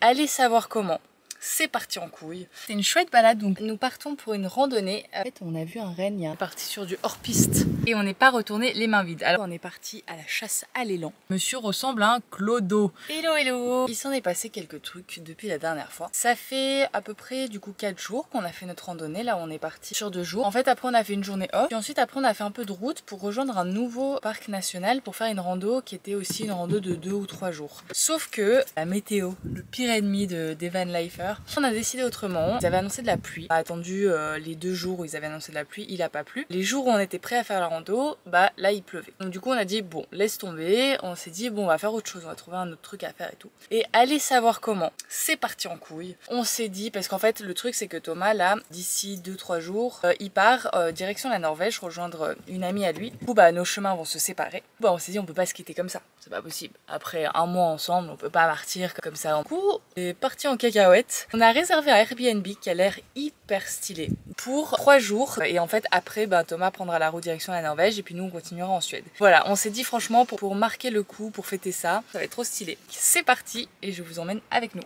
allez savoir comment. C'est parti en couille. C'est une chouette balade, donc nous partons pour une randonnée. En fait, on a vu un renne, on est parti sur du hors-piste et on n'est pas retourné les mains vides. Alors on est parti à la chasse à l'élan. Monsieur ressemble à un clodo. Hello hello. Il s'en est passé quelques trucs depuis la dernière fois. Ça fait à peu près du coup 4 jours qu'on a fait notre randonnée. Là on est parti sur 2 jours. En fait après on a fait une journée off. Puis ensuite après on a fait un peu de route pour rejoindre un nouveau parc national pour faire une rando qui était aussi une rando de 2 ou 3 jours. Sauf que la météo, le pire ennemi des van lifers, on a décidé autrement. Ils avaient annoncé de la pluie. On a attendu les 2 jours où ils avaient annoncé de la pluie, il a pas plu. Les jours où on était prêt à faire la rando, bah là il pleuvait. Donc du coup on a dit bon laisse tomber. On s'est dit bon on va faire autre chose, on va trouver un autre truc à faire et tout. Et allez savoir comment. C'est parti en couille. On s'est dit parce qu'en fait le truc c'est que Thomas là d'ici 2-3 jours il part direction la Norvège rejoindre une amie à lui. Du coup bah nos chemins vont se séparer. Bah on s'est dit on peut pas se quitter comme ça. C'est pas possible. Après un mois ensemble on peut pas partir comme ça. Du coup on est parti en cacahuète. On a réservé un Airbnb qui a l'air hyper stylé pour 3 jours et en fait après bah, Thomas prendra la route direction la Norvège et puis nous on continuera en Suède. Voilà, on s'est dit franchement pour marquer le coup, pour fêter ça, ça va être trop stylé. C'est parti et je vous emmène avec nous.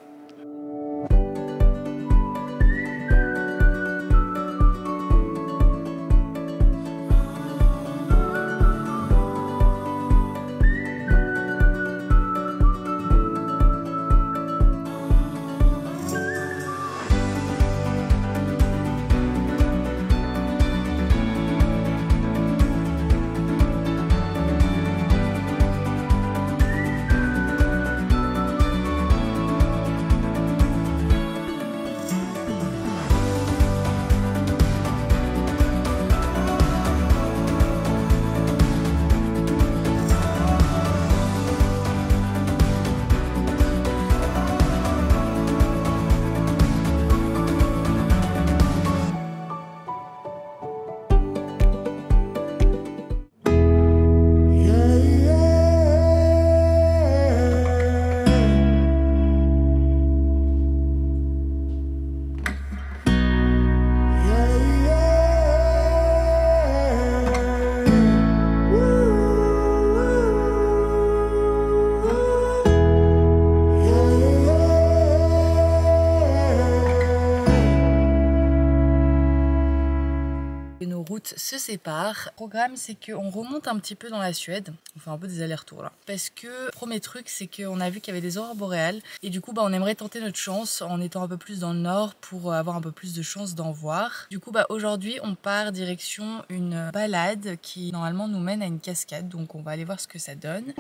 Se séparent. Le programme c'est qu'on remonte un petit peu dans la Suède, on fait un peu des allers-retours là. Parce que premier truc c'est qu'on a vu qu'il y avait des aurores boréales et du coup bah on aimerait tenter notre chance en étant un peu plus dans le nord pour avoir un peu plus de chance d'en voir. Du coup bah aujourd'hui on part direction une balade qui normalement nous mène à une cascade, donc on va aller voir ce que ça donne.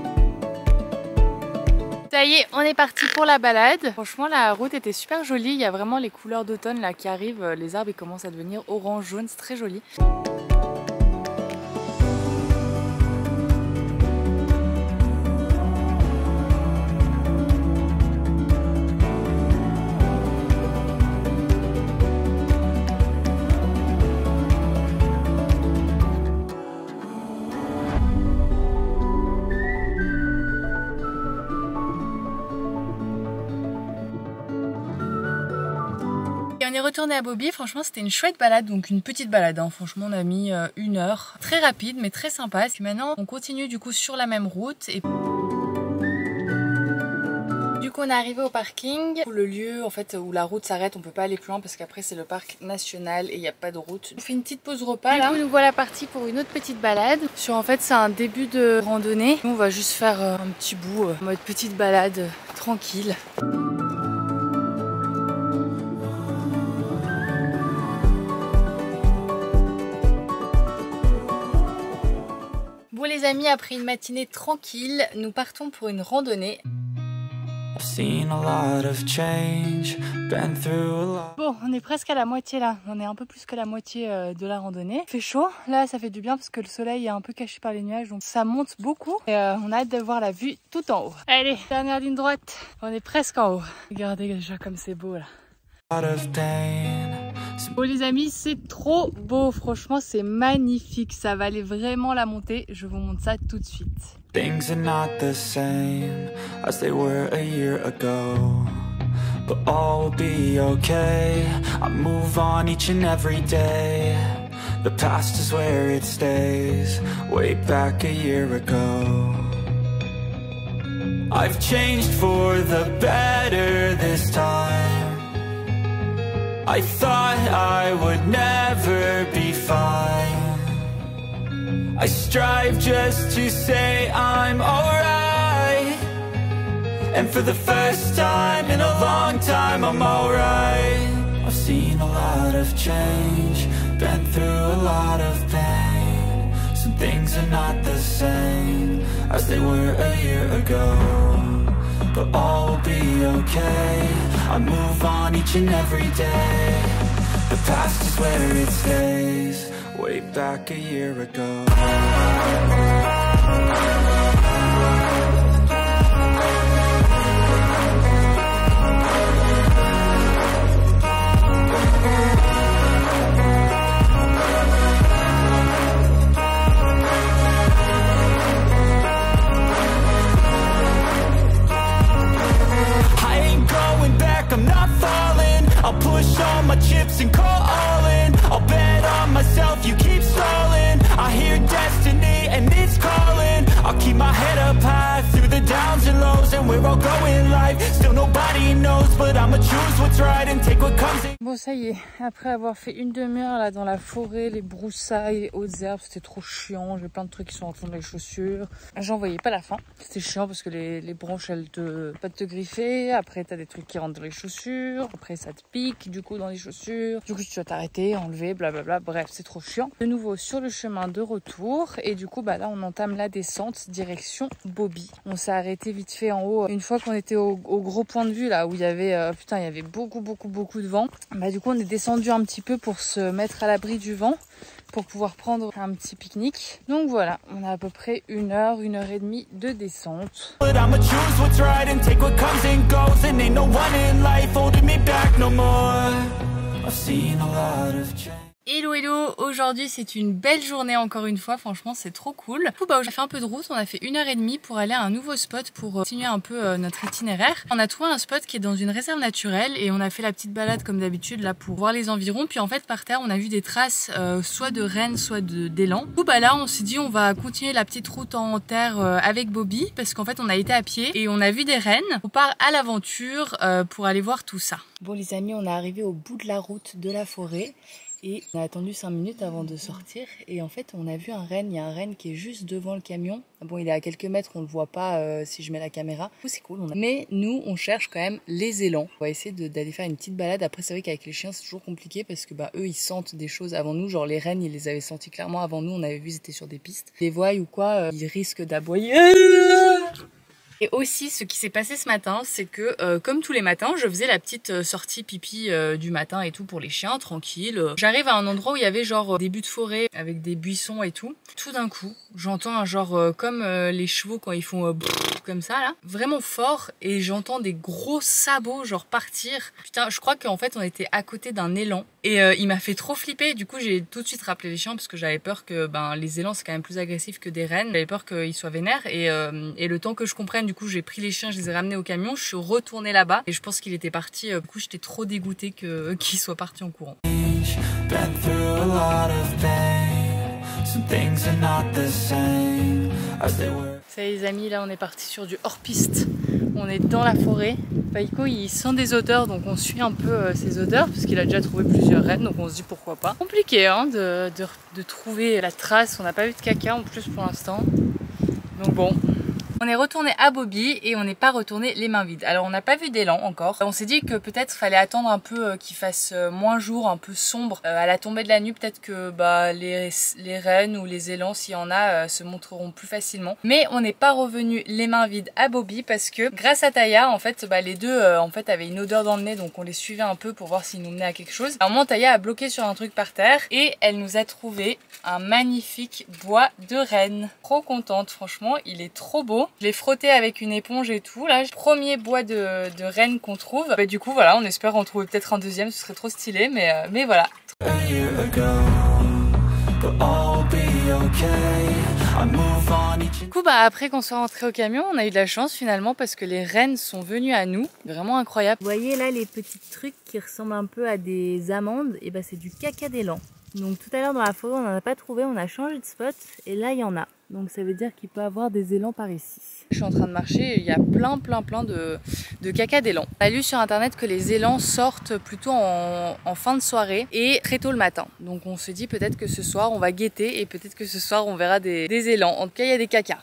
Ça y est, on est parti pour la balade. Franchement, la route était super jolie. Il y a vraiment les couleurs d'automne là qui arrivent. Les arbres ils commencent à devenir orange, jaune, c'est très joli. On est retourné à Bobby, franchement c'était une chouette balade, donc une petite balade, hein. Franchement on a mis 1 heure, très rapide mais très sympa. Et maintenant on continue du coup sur la même route et du coup on est arrivé au parking, le lieu en fait où la route s'arrête, on peut pas aller plus loin parce qu'après c'est le parc national et il n'y a pas de route. On fait une petite pause repas là. Du coup nous voilà partis pour une autre petite balade. Sur en fait c'est un début de randonnée. Nous on va juste faire un petit bout en mode petite balade tranquille. Bon les amis, après une matinée tranquille, nous partons pour une randonnée. Bon, on est presque à la moitié là, on est un peu plus que la moitié de la randonnée. Il fait chaud, là ça fait du bien parce que le soleil est un peu caché par les nuages, donc ça monte beaucoup. Et on a hâte de voir la vue tout en haut. Allez, dernière ligne droite, on est presque en haut. Regardez déjà comme c'est beau là. Bon les amis, c'est trop beau, franchement c'est magnifique, ça valait vraiment la montée, je vous montre ça tout de suite. Things are not the same as they were a year ago, but all will be okay. I move on each and every day. The past is where it stays, way back a year ago. I've changed for the better this time. I thought I would never be fine. I strive just to say I'm alright. And for the first time in a long time I'm alright. I've seen a lot of change, been through a lot of pain. Some things are not the same as they were a year ago, but all will be okay. I move on each and every day. The past is where it stays, way back a year ago. I'm not falling, I'll push all my chips and call all in. I'll bet on myself, you keep stalling. I hear destiny and it's calling. I'll keep my head up high through the downs and lows. And where I'll go in life, still nobody knows. But I'ma choose what's right and take what comes in. Bon, ça y est, après avoir fait une demi-heure là dans la forêt, les broussailles, les hautes herbes, c'était trop chiant. J'ai plein de trucs qui sont rentrés dans les chaussures. J'en voyais pas la fin. C'était chiant parce que les branches elles pas te griffer. Après t'as des trucs qui rentrent dans les chaussures. Après ça te pique du coup dans les chaussures. Du coup tu dois t'arrêter, enlever, blablabla. Bref, c'est trop chiant. De nouveau sur le chemin de retour. Et du coup bah là on entame la descente direction Bobby. On s'est arrêté vite fait en haut. Une fois qu'on était au gros point de vue là où il y avait putain il y avait beaucoup de vent. Bah du coup on est descendu un petit peu pour se mettre à l'abri du vent, pour pouvoir prendre un petit pique-nique. Donc voilà, on a à peu près 1 heure, 1 heure et demie de descente. Hello hello, aujourd'hui c'est une belle journée encore une fois, franchement c'est trop cool. Du coup bah j'ai fait un peu de route, on a fait 1 heure et demie pour aller à un nouveau spot pour continuer un peu notre itinéraire. On a trouvé un spot qui est dans une réserve naturelle et on a fait la petite balade comme d'habitude là pour voir les environs. Puis en fait par terre on a vu des traces soit de rennes soit d'élan. Du coup bah là on s'est dit on va continuer la petite route en terre avec Bobby parce qu'en fait on a été à pied et on a vu des rennes. On part à l'aventure pour aller voir tout ça. Bon les amis, on est arrivé au bout de la route de la forêt. Et on a attendu 5 minutes avant de sortir et en fait on a vu un renne, il y a un renne qui est juste devant le camion. Bon il est à quelques mètres, on le voit pas si je mets la caméra. C'est cool. Mais nous on cherche quand même les élans. On va essayer d'aller faire une petite balade. Après c'est vrai qu'avec les chiens c'est toujours compliqué parce que bah eux ils sentent des choses avant nous. Genre les rennes ils les avaient sentis clairement avant nous, on avait vu ils étaient sur des pistes. Les voient ou quoi, ils risquent d'aboyer. Et aussi, ce qui s'est passé ce matin, c'est que comme tous les matins, je faisais la petite sortie pipi du matin et tout pour les chiens, tranquille. J'arrive à un endroit où il y avait genre début de forêt avec des buissons et tout. Tout d'un coup, j'entends un genre comme les chevaux quand ils font comme ça là, vraiment fort, et j'entends des gros sabots genre partir. Putain, je crois qu'en fait on était à côté d'un élan et il m'a fait trop flipper. Du coup j'ai tout de suite rappelé les chiens parce que j'avais peur que les élans c'est quand même plus agressif que des rennes. J'avais peur qu'ils soient vénères et le temps que je comprenne, du coup j'ai pris les chiens, je les ai ramenés au camion, je suis retournée là-bas et je pense qu'il était parti. Du coup j'étais trop dégoûtée qu'il soit parti en courant. Ça y est les amis, là on est parti sur du hors-piste. On est dans la forêt. Païko il sent des odeurs, donc on suit un peu ces odeurs parce qu'il a déjà trouvé plusieurs rennes, donc on se dit pourquoi pas. Compliqué hein, de trouver la trace, on n'a pas eu de caca en plus pour l'instant. Donc bon. On est retourné à Bobby et on n'est pas retourné les mains vides. Alors on n'a pas vu d'élan encore. On s'est dit que peut-être fallait attendre un peu qu'il fasse moins jour, un peu sombre. À la tombée de la nuit, peut-être que les rennes ou les élans, s'il y en a, se montreront plus facilement. Mais on n'est pas revenu les mains vides à Bobby parce que grâce à Taya, en fait, les deux avaient une odeur dans le nez, donc on les suivait un peu pour voir s'ils nous menaient à quelque chose. À un moment, Taya a bloqué sur un truc par terre et elle nous a trouvé un magnifique bois de renne. Trop contente, franchement, il est trop beau. Je l'ai frotté avec une éponge et tout. Là, premier bois de renne qu'on trouve. Du coup, voilà, on espère en trouver peut-être un deuxième. Ce serait trop stylé, mais voilà. Du coup, après qu'on soit rentré au camion, on a eu de la chance finalement parce que les rennes sont venues à nous. Vraiment incroyable. Vous voyez là les petits trucs qui ressemblent un peu à des amandes. Et c'est du caca d'élan. Donc tout à l'heure dans la forêt, on n'en a pas trouvé. On a changé de spot et là, il y en a. Donc ça veut dire qu'il peut y avoir des élans par ici. Je suis en train de marcher, il y a plein de caca d'élan. On a lu sur internet que les élans sortent plutôt en fin de soirée et très tôt le matin. Donc on se dit peut-être que ce soir on va guetter et peut-être que ce soir on verra des élans. En tout cas il y a des cacas.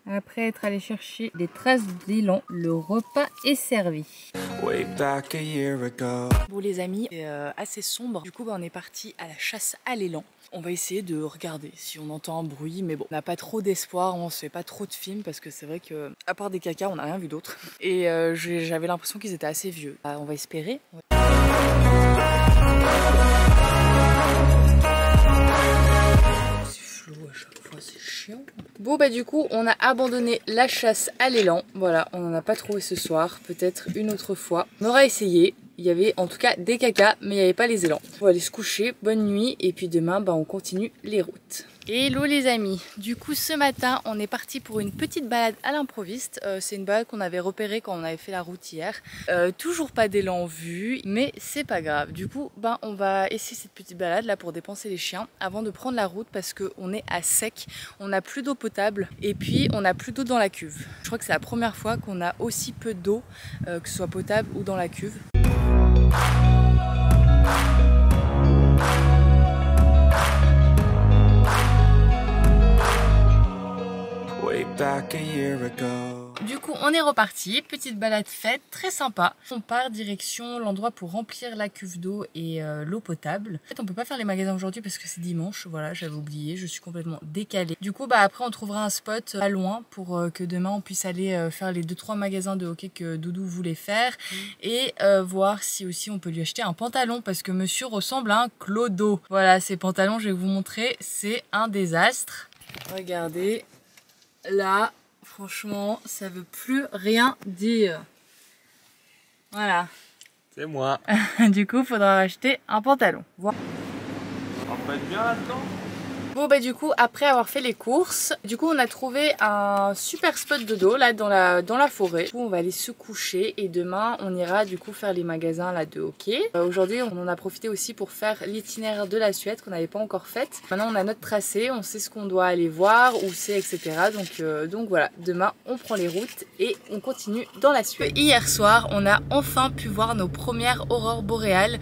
Après être allé chercher des traces d'élan, le repas est servi. Bon les amis, c'est assez sombre. Du coup on est parti à la chasse à l'élan. On va essayer de regarder si on entend un bruit, mais bon, on n'a pas trop d'espoir, on se fait pas trop de films parce que c'est vrai que à part des cacas, on n'a rien vu d'autre. Et j'avais l'impression qu'ils étaient assez vieux. On va espérer. C'est flou à chaque fois, c'est chiant. Bon bah du coup, on a abandonné la chasse à l'élan. Voilà, on n'en a pas trouvé ce soir, peut-être une autre fois. On aura essayé. Il y avait en tout cas des cacas, mais il n'y avait pas les élans. On va aller se coucher, bonne nuit, et puis demain, bah, on continue les routes. Hello les amis, du coup ce matin, on est parti pour une petite balade à l'improviste. C'est une balade qu'on avait repérée quand on avait fait la route hier. Toujours pas d'élan en vue, mais c'est pas grave. Du coup, bah, on va essayer cette petite balade là pour dépenser les chiens avant de prendre la route parce qu'on est à sec, on n'a plus d'eau potable et puis on n'a plus d'eau dans la cuve. Je crois que c'est la première fois qu'on a aussi peu d'eau, que ce soit potable ou dans la cuve. Du coup on est reparti, petite balade faite, très sympa. On part direction l'endroit pour remplir la cuve d'eau et l'eau potable. En fait on peut pas faire les magasins aujourd'hui parce que c'est dimanche, voilà j'avais oublié, je suis complètement décalée. Du coup bah après on trouvera un spot pas loin pour que demain on puisse aller faire les 2-3 magasins de hockey que Doudou voulait faire et voir si aussi on peut lui acheter un pantalon parce que monsieur ressemble à un clodo. Voilà ces pantalons je vais vous montrer, c'est un désastre. Regardez. Là, franchement, ça veut plus rien dire. Voilà. C'est moi. Du coup, il faudra acheter un pantalon. Voilà. On va être bien là-dedans. Bon bah du coup après avoir fait les courses, du coup on a trouvé un super spot de dos là dans la forêt. Du coup on va aller se coucher et demain on ira du coup faire les magasins là de hockey. Aujourd'hui on en a profité aussi pour faire l'itinéraire de la Suède qu'on n'avait pas encore faite. Maintenant on a notre tracé, on sait ce qu'on doit aller voir, où c'est etc. Donc voilà, demain on prend les routes et on continue dans la Suède. Hier soir on a enfin pu voir nos premières aurores boréales.